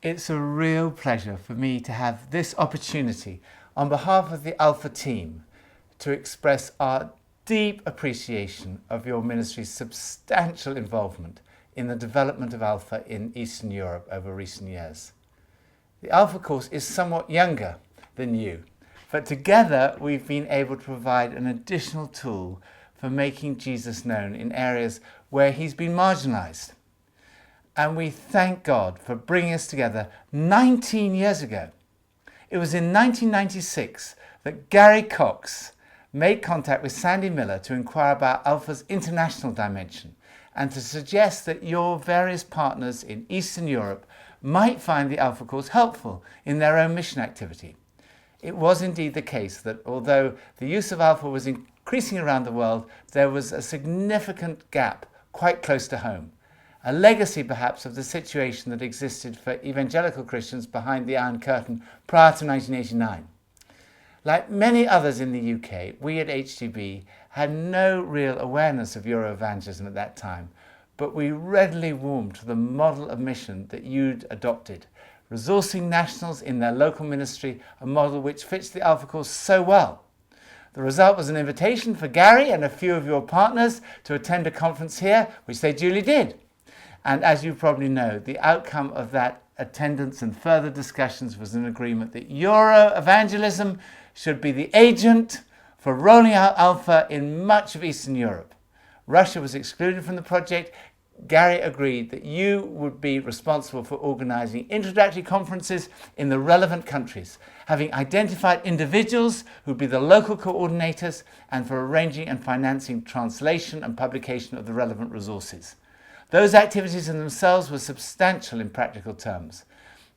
It's a real pleasure for me to have this opportunity on behalf of the Alpha team to express our deep appreciation of your ministry's substantial involvement in the development of Alpha in Eastern Europe over recent years. The Alpha course is somewhat younger than you, but together we've been able to provide an additional tool for making Jesus known in areas where he's been marginalized. And we thank God for bringing us together 19 years ago. It was in 1996 that Gary Cox made contact with Sandy Miller to inquire about Alpha's international dimension and to suggest that your various partners in Eastern Europe might find the Alpha course helpful in their own mission activity. It was indeed the case that although the use of Alpha was increasing around the world, there was a significant gap quite close to home. A legacy perhaps of the situation that existed for evangelical Christians behind the Iron Curtain prior to 1989. Like many others in the UK, we at HTB had no real awareness of Euro-evangelism at that time, but we readily warmed to the model of mission that you'd adopted, resourcing nationals in their local ministry, a model which fits the Alpha course so well. The result was an invitation for Gary and a few of your partners to attend a conference here, which they duly did. And as you probably know, the outcome of that attendance and further discussions was an agreement that Euro-evangelism should be the agent for rolling out Alpha in much of Eastern Europe. Russia was excluded from the project. Gary agreed that you would be responsible for organising introductory conferences in the relevant countries, having identified individuals who'd be the local coordinators, and for arranging and financing translation and publication of the relevant resources. Those activities in themselves were substantial in practical terms,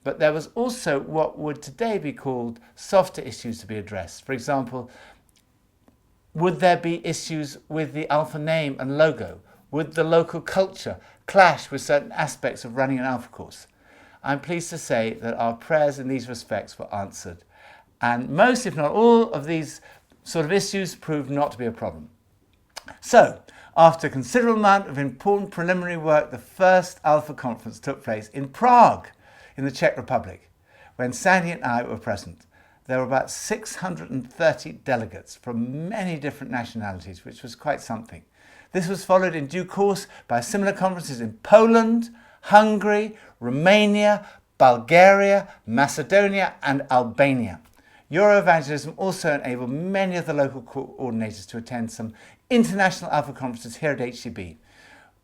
but there was also what would today be called softer issues to be addressed. For example, would there be issues with the Alpha name and logo? Would the local culture clash with certain aspects of running an Alpha course? I'm pleased to say that our prayers in these respects were answered, and most, if not all, of these sort of issues proved not to be a problem. So, after a considerable amount of important preliminary work, the first Alpha conference took place in Prague, in the Czech Republic, when Sandy and I were present. There were about 630 delegates from many different nationalities, which was quite something. This was followed in due course by similar conferences in Poland, Hungary, Romania, Bulgaria, Macedonia, and Albania. Euro-evangelism also enabled many of the local coordinators to attend some international Alpha conferences here at HTB.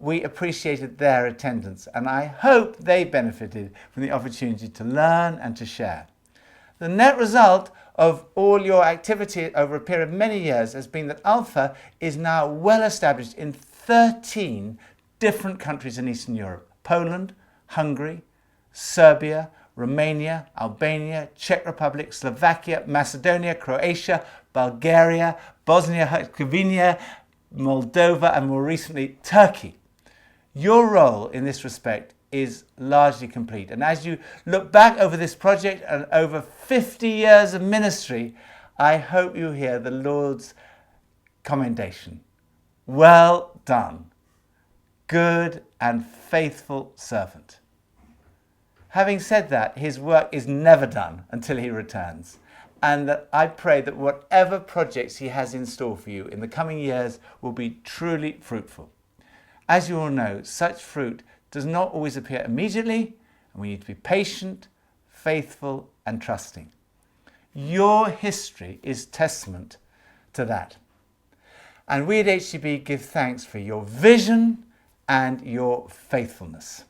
We appreciated their attendance, and I hope they benefited from the opportunity to learn and to share. The net result of all your activity over a period of many years has been that Alpha is now well established in 13 different countries in Eastern Europe: Poland, Hungary, Serbia, Romania, Albania, Czech Republic, Slovakia, Macedonia, Croatia, Bulgaria, Bosnia-Herzegovina, Moldova, and more recently, Turkey. Your role in this respect is largely complete. And as you look back over this project and over 50 years of ministry, I hope you hear the Lord's commendation. Well done, good and faithful servant. Having said that, his work is never done until he returns. And that I pray that whatever projects he has in store for you in the coming years will be truly fruitful. As you all know, such fruit does not always appear immediately, and we need to be patient, faithful, and trusting. Your history is testament to that. And we at HTB give thanks for your vision and your faithfulness.